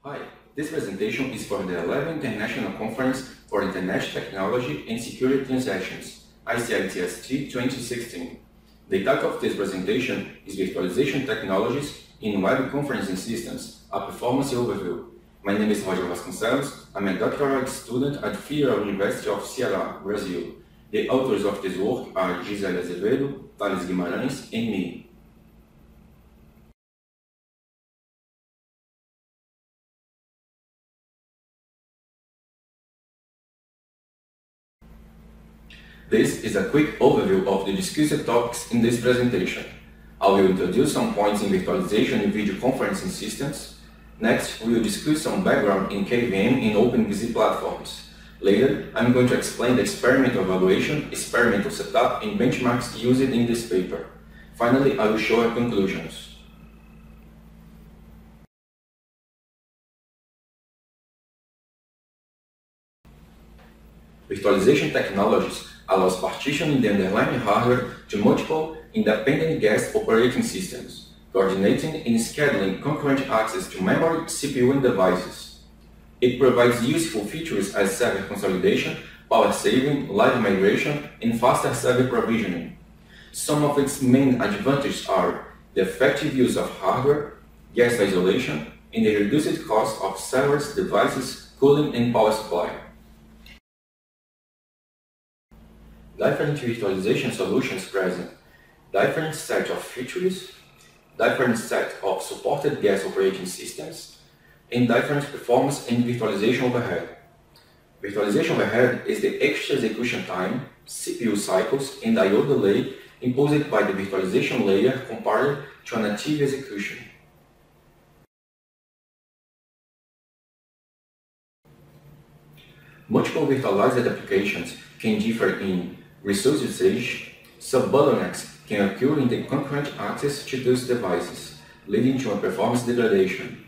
Hi, this presentation is for the 11th International Conference for Internet Technology and Security Transactions, ICITST 2016. The title of this presentation is Virtualization Technologies in Web Conferencing Systems, a Performance Overview. My name is Roger Vasconcelos. I'm a doctoral student at Federal University of Ceará, Brazil. The authors of this work are Gisele Azevedo, Thales Guimarães, and me. This is a quick overview of the discussed topics in this presentation. I will introduce some points in virtualization in video conferencing systems. Next, we will discuss some background in KVM in OpenVZ platforms. Later, I'm going to explain the experimental evaluation, experimental setup, and benchmarks used in this paper. Finally, I will show our conclusions. Virtualization technologies allows partitioning the underlying hardware to multiple independent guest operating systems, coordinating and scheduling concurrent access to memory, CPU, and devices. It provides useful features as server consolidation, power saving, live migration, and faster server provisioning. Some of its main advantages are the effective use of hardware, guest isolation, and the reduced cost of servers, devices, cooling, and power supply. Different virtualization solutions present different set of features, different set of supported guest operating systems, and different performance and virtualization overhead. Virtualization overhead is the extra execution time, CPU cycles, and I/O delay imposed by the virtualization layer compared to a native execution. Multiple virtualized applications can differ in resource usage. Sub-bottlenecks can occur in the concurrent access to those devices, leading to a performance degradation.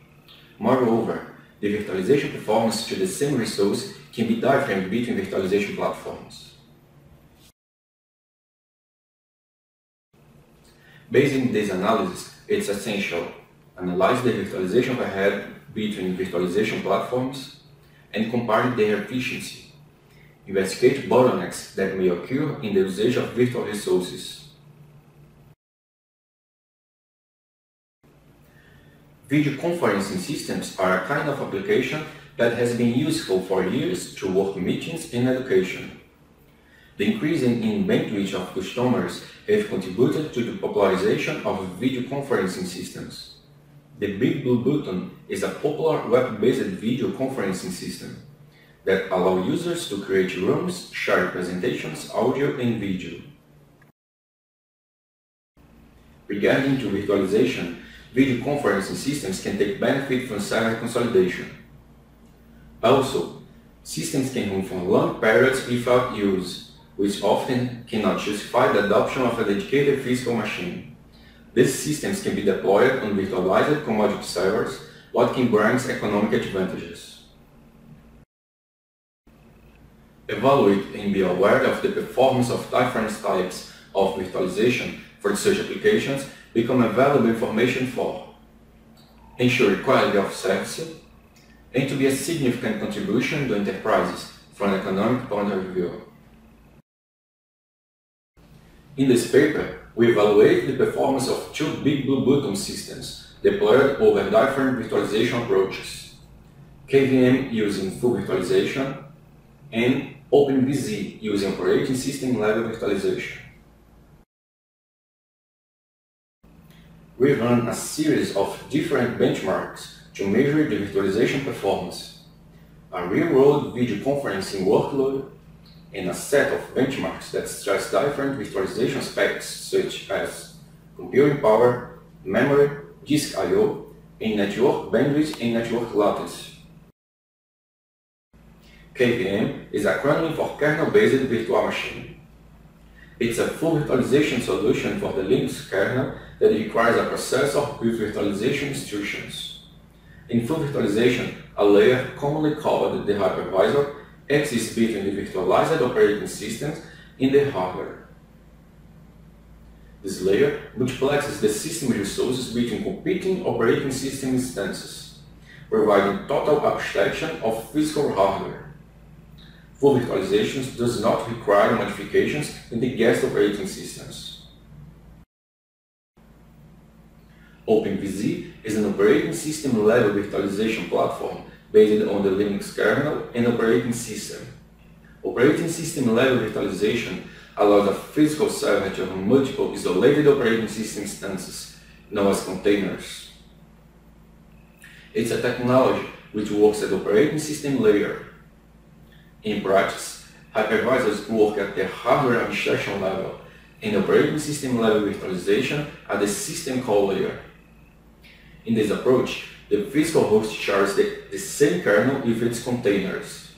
Moreover, the virtualization performance to the same resource can be different between virtualization platforms. Based on this analysis, it's essential to analyze the virtualization overhead between virtualization platforms and compare their efficiency. Investigate bottlenecks that may occur in the usage of virtual resources. Video conferencing systems are a kind of application that has been useful for years to work meetings and education. The increasing in bandwidth of customers have contributed to the popularization of video conferencing systems. The Big Blue Button is a popular web-based video conferencing system that allow users to create rooms, share presentations, audio and video. Regarding to virtualization, video conferencing systems can take benefit from server consolidation. Also, systems can run for long periods without use, which often cannot justify the adoption of a dedicated physical machine. These systems can be deployed on virtualized commodity servers, what can bring economic advantages. Evaluate and be aware of the performance of different types of virtualization for such applications become a valuable information for ensure quality of service and to be a significant contribution to enterprises from an economic point of view. In this paper, we evaluate the performance of two Big Blue Button systems deployed over different virtualization approaches: KVM using full virtualization and OpenVZ using operating system level virtualization. We run a series of different benchmarks to measure the virtualization performance, a real-world video conferencing workload, and a set of benchmarks that stress different virtualization aspects such as computing power, memory, disk I/O, and network bandwidth and network latency. KVM is a acronym for Kernel-Based Virtual Machine. It's a full virtualization solution for the Linux kernel that requires a processor with virtualization instructions. In full virtualization, a layer commonly called the hypervisor exists between the virtualized operating systems and the hardware. This layer multiplexes the system resources between competing operating system instances. providing total abstraction of physical hardware. Full virtualization does not require modifications in the guest operating systems. OpenVZ is an operating system level virtualization platform based on the Linux kernel and operating system. Operating system level virtualization allows a physical server to run multiple isolated operating system instances, known as containers. It's a technology which works at the operating system layer. In practice, hypervisors work at the hardware abstraction level and operating system level virtualization at the system call layer. In this approach, the physical host shares the same kernel with its containers.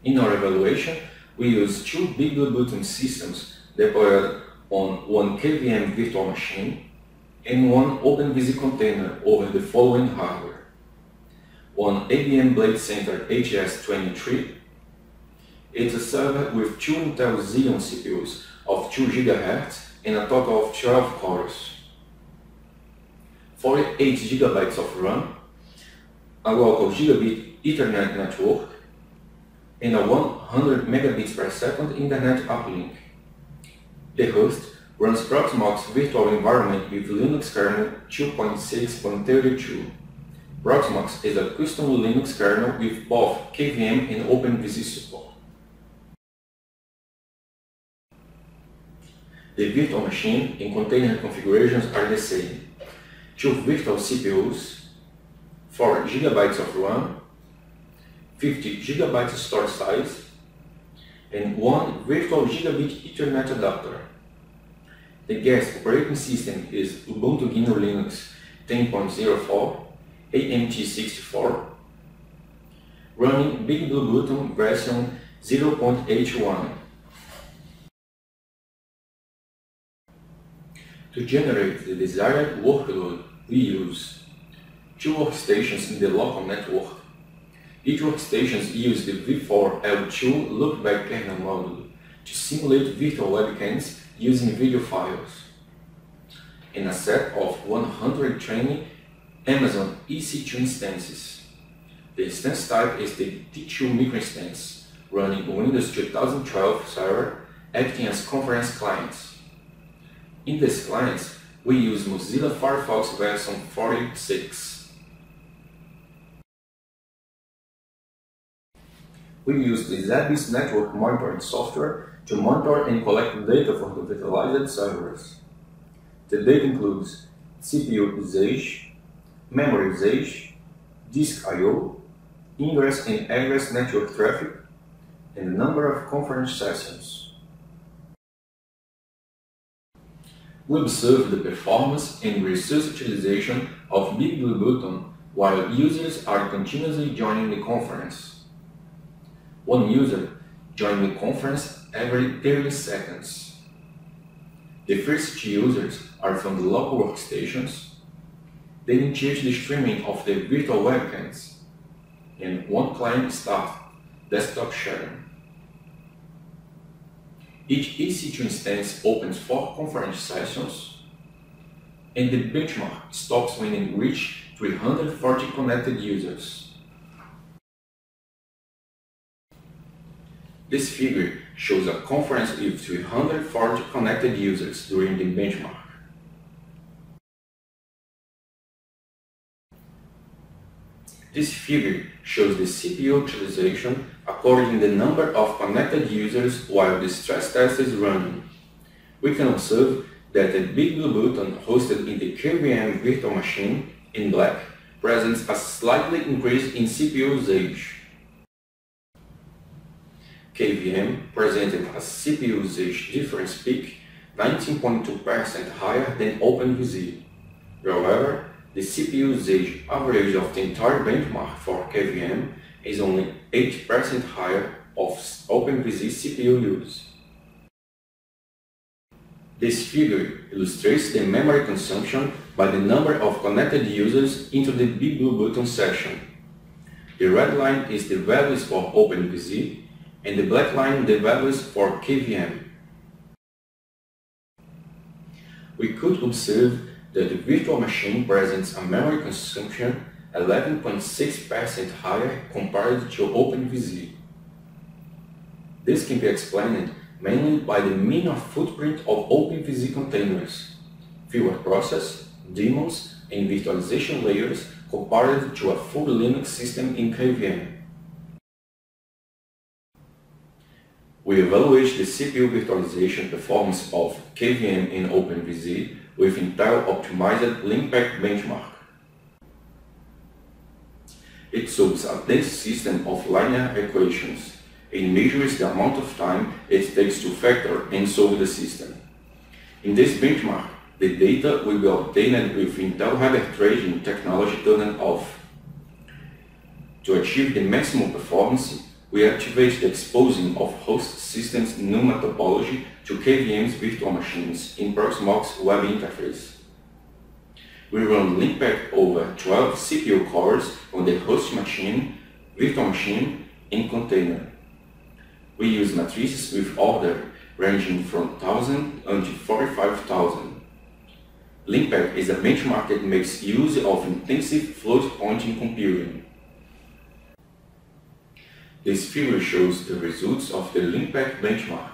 In our evaluation, we use two Big Blue Button systems deployed on one KVM virtual machine and one OpenVZ container over the following hardware. One IBM Blade Center HS23. It's a server with two Intel Xeon CPUs of 2 GHz and a total of 12 cores. 48 GB of RAM, a local gigabit Ethernet network, and a 100 megabits per second internet uplink. The host runs Proxmox virtual environment with Linux kernel 2.6.32. Proxmox is a custom Linux kernel with both KVM and OpenVZ support. The virtual machine and container configurations are the same. 2 virtual CPUs, 4 GB of RAM, 50 GB storage size, and one virtual gigabit Ethernet adapter. The guest operating system is Ubuntu GNU Linux 10.04 AMT64, running Big Blue Button version 0.81. To generate the desired workload, we use 2 workstations in the local network. Each workstation uses the v4L2 loopback kernel module to simulate virtual webcams using video files, and a set of 120 Amazon EC2 instances. The instance type is the T2 microinstance, running Windows 2012 server, acting as conference clients. In these clients, we use Mozilla Firefox version 46. We use the ZBIS network monitoring software to monitor and collect data from the virtualized servers. The data includes CPU usage, memory usage, disk I/O, ingress and egress network traffic, and the number of conference sessions. We observe the performance and resource utilization of Big Blue Button while users are continuously joining the conference. One user joins the conference every 30 seconds. The first 2 users are from the local workstations. They initiate the streaming of the virtual webcams, and one client starts desktop sharing. Each EC2 instance opens 4 conference sessions, and the benchmark stops when it reaches 340 connected users. This figure shows a conference with 340 connected users during the benchmark. This figure shows the CPU utilization according to the number of connected users while the stress test is running. We can observe that the Big Blue Button hosted in the KVM virtual machine in black presents a slightly increase in CPU usage. KVM presented a CPU usage difference peak 19.2% higher than OpenVZ. However, the CPU usage average of the entire benchmark for KVM is only 8% higher of OpenVZ CPU use. This figure illustrates the memory consumption by the number of connected users into the Big Blue Button session. The red line is the values for OpenVZ, and the black line the values for KVM. We could observe that the virtual machine presents a memory consumption 11.6% higher compared to OpenVZ. This can be explained mainly by the minor footprint of OpenVZ containers, fewer process, daemons, and virtualization layers compared to a full Linux system in KVM. We evaluate the CPU virtualization performance of KVM in OpenVZ with Intel optimized LinkPack benchmark. It solves a dense system of linear equations and measures the amount of time it takes to factor and solve the system. In this benchmark, the data will be obtained with Intel arbitraging technology turned off. To achieve the maximum performance, we activate the exposing of host systems NUMA topology to KVM's virtual machines in Proxmox web interface. We run LinkPack over 12 CPU cores on the host machine, virtual machine, and container. We use matrices with order ranging from 1000 until 45,000. LinkPack is a benchmark that makes use of intensive float-pointing computing. This figure shows the results of the LinkPack benchmark.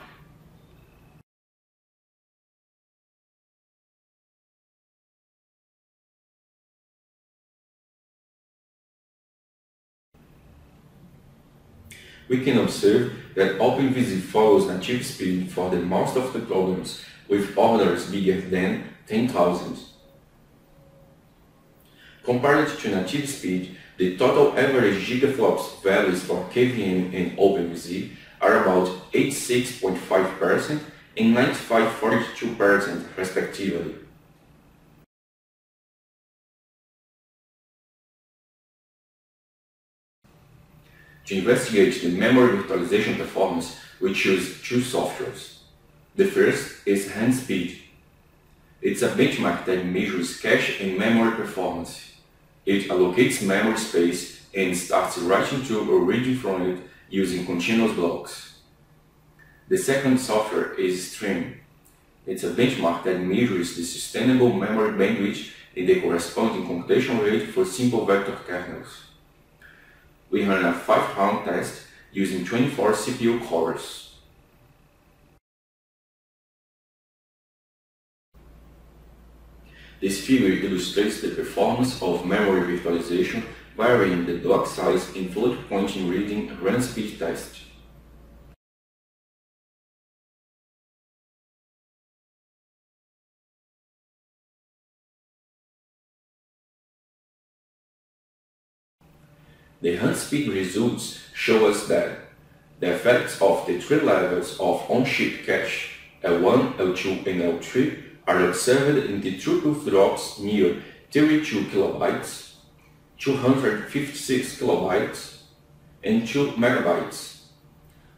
We can observe that OpenVZ follows native speed for the most of the programs, with orders bigger than 10,000. Compared to native speed, the total average gigaflops values for KVM and OpenVZ are about 86.5% and 95.42% respectively. To investigate the memory virtualization performance, we choose two softwares. The first is HandSpeed. It's a benchmark that measures cache and memory performance. It allocates memory space and starts writing to or reading from it using continuous blocks. The second software is Stream. It's a benchmark that measures the sustainable memory bandwidth and the corresponding computation rate for simple vector kernels. We run a 5-round test using 24 CPU cores. This figure illustrates the performance of memory virtualization varying the block size and float-pointing reading run speed test. The HandSpeed results show us that the effects of the three levels of on-chip cache L1, L2, and L3 are observed in the throughput drops near 32 kilobytes, 256 kilobytes, and 2 megabytes.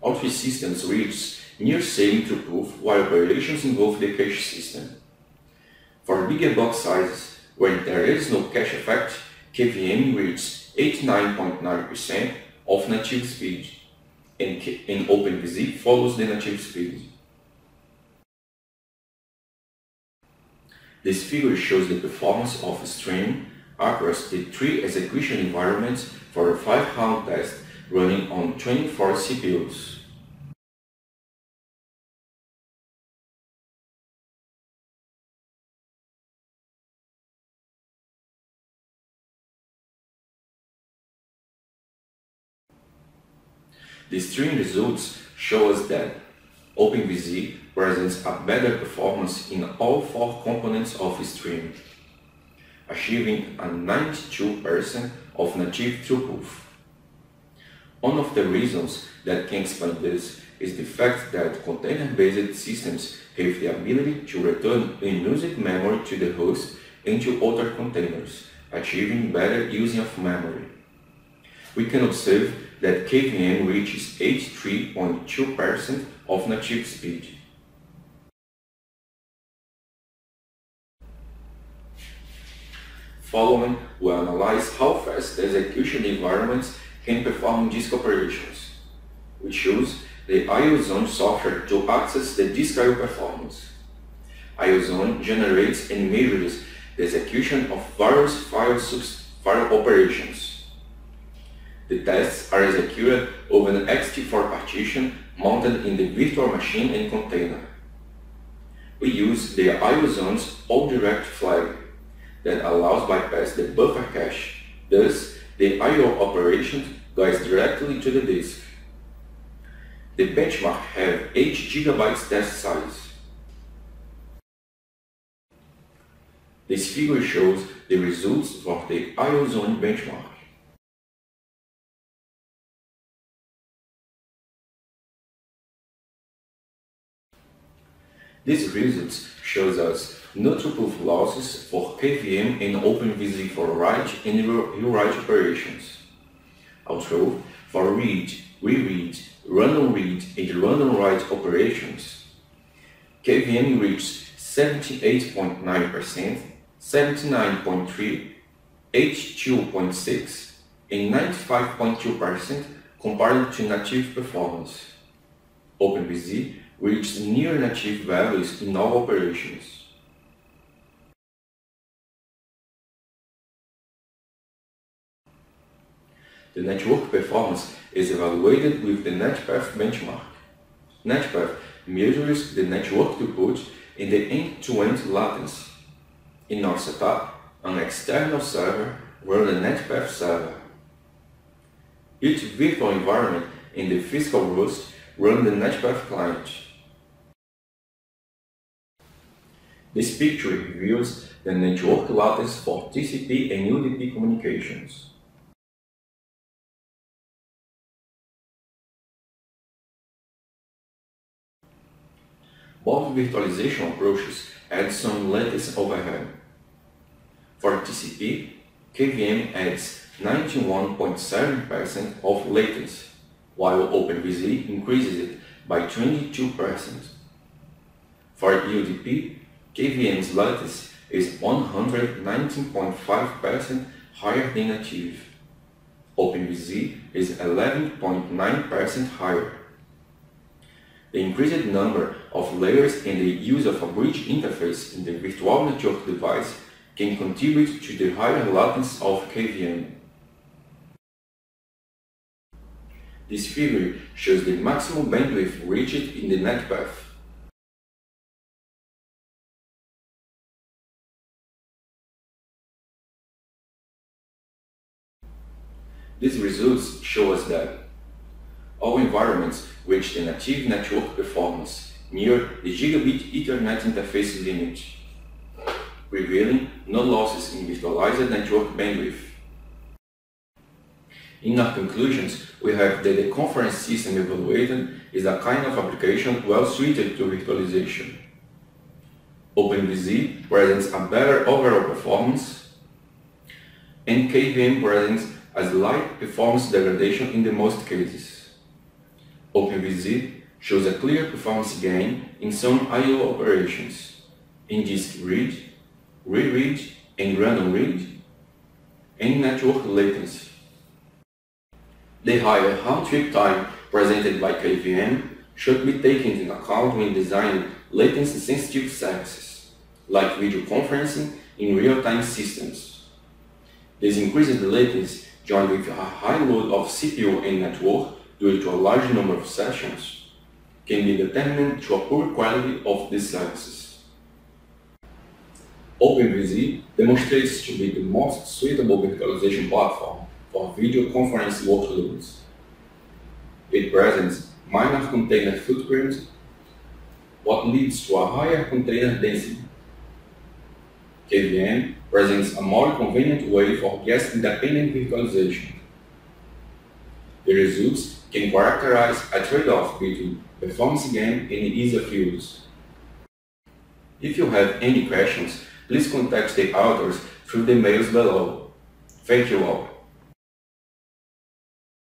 All three systems reach near same throughput while operations involve the cache system. For bigger box sizes, where there is no cache effect, KVM reaches 89.9% of native speed, and OpenVZ follows the native speed. This figure shows the performance of Stream across the three execution environments for a 5-round test running on 24 CPUs. The Stream results show us that OpenVZ presents a better performance in all 4 components of Stream, achieving a 92% of native throughput. One of the reasons that can explain this is the fact that container-based systems have the ability to return unused memory to the host and to other containers, achieving better using of memory. We can observe that KVM reaches 83.2% of native speed. Following, we analyze how fast the execution environments can perform disk operations. We choose the IOZone software to access the disk I/O performance. IOZone generates and measures the execution of various file operations. The tests are executed over an ext4 partition mounted in the virtual machine and container. We use the IO zone's all-direct flag that allows bypass the buffer cache. Thus, the IO operation goes directly to the disk. The benchmark has 8 GB test size. This figure shows the results for the IO zone benchmark. These results shows us no throughput losses for KVM and OpenVZ for write and rewrite operations. Although for read, reread, random read and random write operations, KVM reached 78.9%, 79.3%, 82.6%, and 95.2% compared to native performance. OpenVZ reached near native values in all operations. The network performance is evaluated with the NetPath benchmark. NetPath measures the network throughput and the end-to-end latency. In our setup, an external server runs the NetPath server. Each virtual environment in the physical host runs the NetPath client. This picture reveals the network latency for TCP and UDP communications. Both virtualization approaches add some latency overhead. For TCP, KVM adds 91.7% of latency, while OpenVZ increases it by 22%. For UDP, KVM's latency is 119.5% higher than native. OpenVZ is 11.9% higher. The increased number of layers and the use of a bridge interface in the virtual network device can contribute to the higher latency of KVM. This figure shows the maximum bandwidth reached in the NetPath. These results show us that all environments reach the native network performance near the gigabit Ethernet interface limit, revealing no losses in virtualized network bandwidth. In our conclusions, we have that the conference system evaluated is a kind of application well suited to virtualization. OpenVZ presents a better overall performance, and KVM presents a slight performance degradation in the most cases. OpenVZ shows a clear performance gain in some I/O operations, in disk read, reread, and random read, and network latency. The higher round-trip time presented by KVM should be taken into account when designing latency-sensitive services, like video conferencing in real-time systems. This increased latency, joined with a high load of CPU and network due to a large number of sessions, can be determined to a poor quality of these services. OpenVZ demonstrates to be the most suitable virtualization platform for video conference workloads. It presents minor container footprint, what leads to a higher container density. KVM presents a more convenient way for guest-independent virtualization. The results can characterize a trade-off between performance gain and ease of use. If you have any questions, please contact the authors through the mails below. Thank you all.